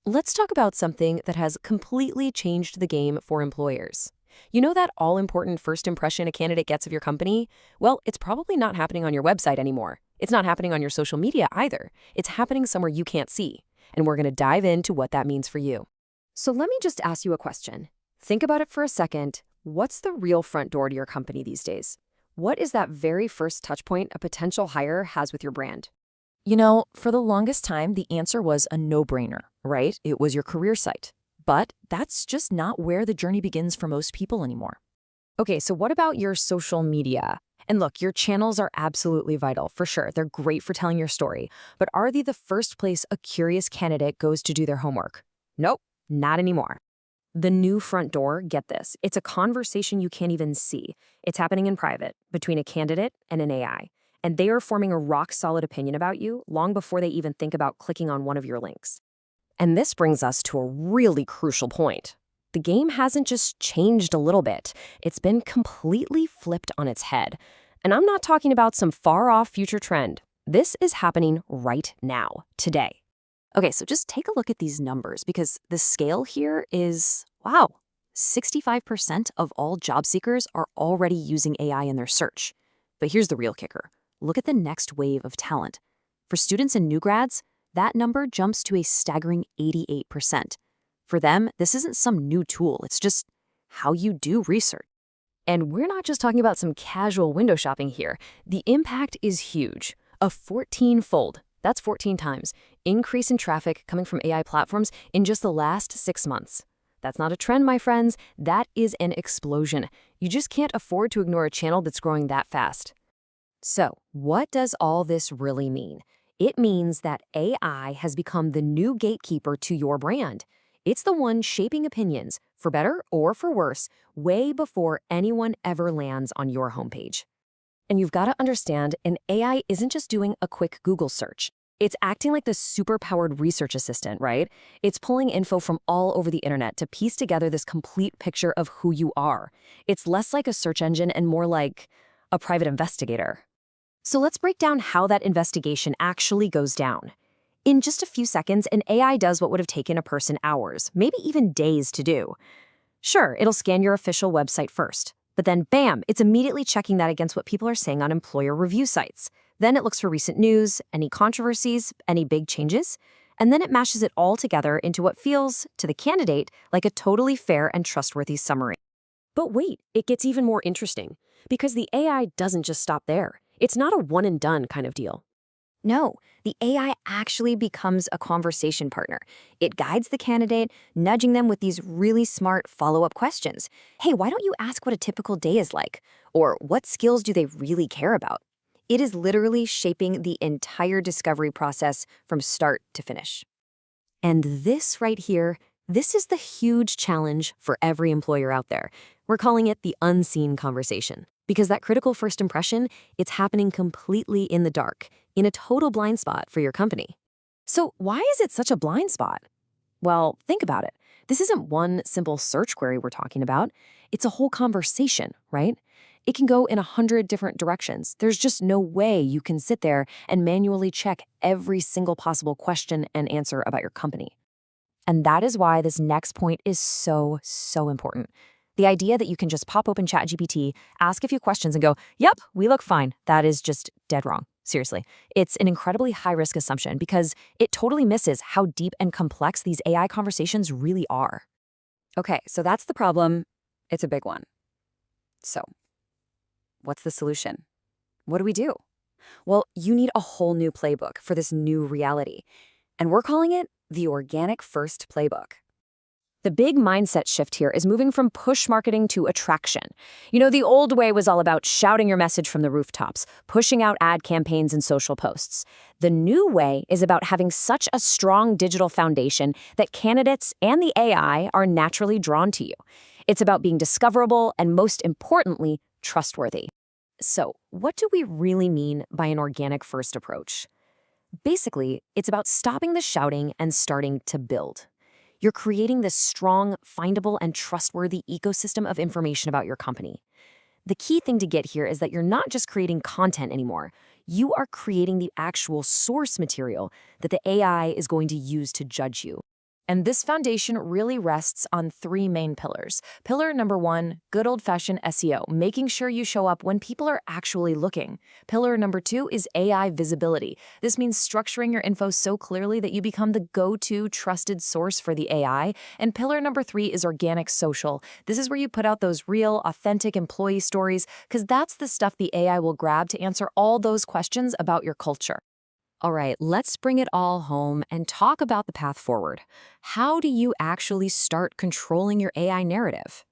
Let's talk about something that has completely changed the game for employers. You know that all-important first impression a candidate gets of your company? Well, it's probably not happening on your website anymore. It's not happening on your social media either. It's happening somewhere you can't see. And we're going to dive into what that means for you. So let me just ask you a question. Think about it for a second. What's the real front door to your company these days? What is that very first touch point a potential hire has with your brand? For the longest time, the answer was a no-brainer, right? It was your career site. But that's just not where the journey begins for most people anymore. Okay, so what about your social media? And look, your channels are absolutely vital, for sure. They're great for telling your story. But are they the first place a curious candidate goes to do their homework? Nope, not anymore. The new front door, get this, it's a conversation you can't even see. It's happening in private, between a candidate and an AI. And they are forming a rock-solid opinion about you long before they even think about clicking on one of your links. And this brings us to a really crucial point. The game hasn't just changed a little bit. It's been completely flipped on its head. And I'm not talking about some far-off future trend. This is happening right now, today. Okay, so just take a look at these numbers because the scale here is, wow, 65% of all job seekers are already using AI in their search. But here's the real kicker. Look at the next wave of talent. For students and new grads, that number jumps to a staggering 88%. For them, this isn't some new tool, it's just how you do research. And we're not just talking about some casual window shopping here. The impact is huge. A 14-fold, that's 14 times, increase in traffic coming from AI platforms in just the last 6 months. That's not a trend, my friends. That is an explosion. You just can't afford to ignore a channel that's growing that fast. So, what does all this really mean? It means that AI has become the new gatekeeper to your brand. It's the one shaping opinions, for better or for worse, way before anyone ever lands on your homepage. And you've got to understand, an AI isn't just doing a quick Google search. It's acting like the super-powered research assistant, right? It's pulling info from all over the internet to piece together this complete picture of who you are. It's less like a search engine and more like a private investigator. So let's break down how that investigation actually goes down. In just a few seconds, an AI does what would have taken a person hours, maybe even days to do. Sure, it'll scan your official website first, but then bam, it's immediately checking that against what people are saying on employer review sites. Then it looks for recent news, any controversies, any big changes, and then it mashes it all together into what feels, to the candidate, like a totally fair and trustworthy summary. But wait, it gets even more interesting, because the AI doesn't just stop there. It's not a one-and-done kind of deal. No, the AI actually becomes a conversation partner. It guides the candidate, nudging them with these really smart follow-up questions. Hey, why don't you ask what a typical day is like? Or what skills do they really care about? It is literally shaping the entire discovery process from start to finish. And this right here, this is the huge challenge for every employer out there. We're calling it the unseen conversation. Because that critical first impression, it's happening completely in the dark, in a total blind spot for your company. So why is it such a blind spot? Well, think about it. This isn't one simple search query we're talking about. It's a whole conversation, right? It can go in 100 different directions. There's just no way you can sit there and manually check every single possible question and answer about your company. And that is why this next point is so important. The idea that you can just pop open ChatGPT, ask a few questions and go, yep, we look fine, that is just dead wrong. Seriously. It's an incredibly high-risk assumption because it totally misses how deep and complex these AI conversations really are. Okay, so that's the problem. It's a big one. So, what's the solution? What do we do? Well, you need a whole new playbook for this new reality. And we're calling it the Organic First Playbook. The big mindset shift here is moving from push marketing to attraction. The old way was all about shouting your message from the rooftops, pushing out ad campaigns and social posts. The new way is about having such a strong digital foundation that candidates and the AI are naturally drawn to you. It's about being discoverable and, most importantly, trustworthy. So, what do we really mean by an organic first approach? Basically, it's about stopping the shouting and starting to build. You're creating this strong, findable, and trustworthy ecosystem of information about your company. The key thing to get here is that you're not just creating content anymore. You are creating the actual source material that the AI is going to use to judge you. And this foundation really rests on three main pillars. Pillar number one, good old-fashioned SEO, making sure you show up when people are actually looking. Pillar number two is AI visibility. This means structuring your info so clearly that you become the go-to trusted source for the AI. And pillar number three is organic social. This is where you put out those real, authentic employee stories, because that's the stuff the AI will grab to answer all those questions about your culture. All right, let's bring it all home and talk about the path forward. How do you actually start controlling your AI narrative?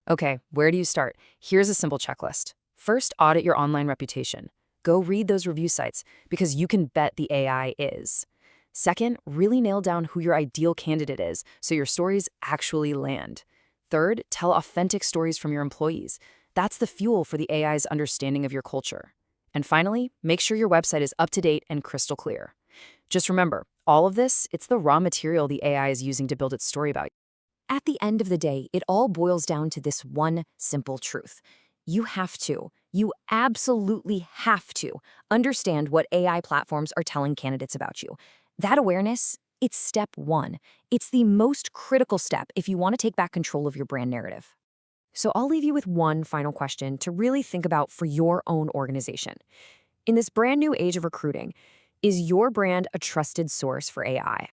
Okay, where do you start? Here's a simple checklist. First, audit your online reputation. Go read those review sites because you can bet the AI is. Second, really nail down who your ideal candidate is so your stories actually land. Third, tell authentic stories from your employees. That's the fuel for the AI's understanding of your culture. And finally, make sure your website is up to date and crystal clear. Just remember, all of this, it's the raw material the AI is using to build its story about you. At the end of the day, it all boils down to this one simple truth. You absolutely have to understand what AI platforms are telling candidates about you. That awareness, it's step one. It's the most critical step if you want to take back control of your brand narrative. So I'll leave you with one final question to really think about for your own organization. In this brand new age of recruiting, is your brand a trusted source for AI?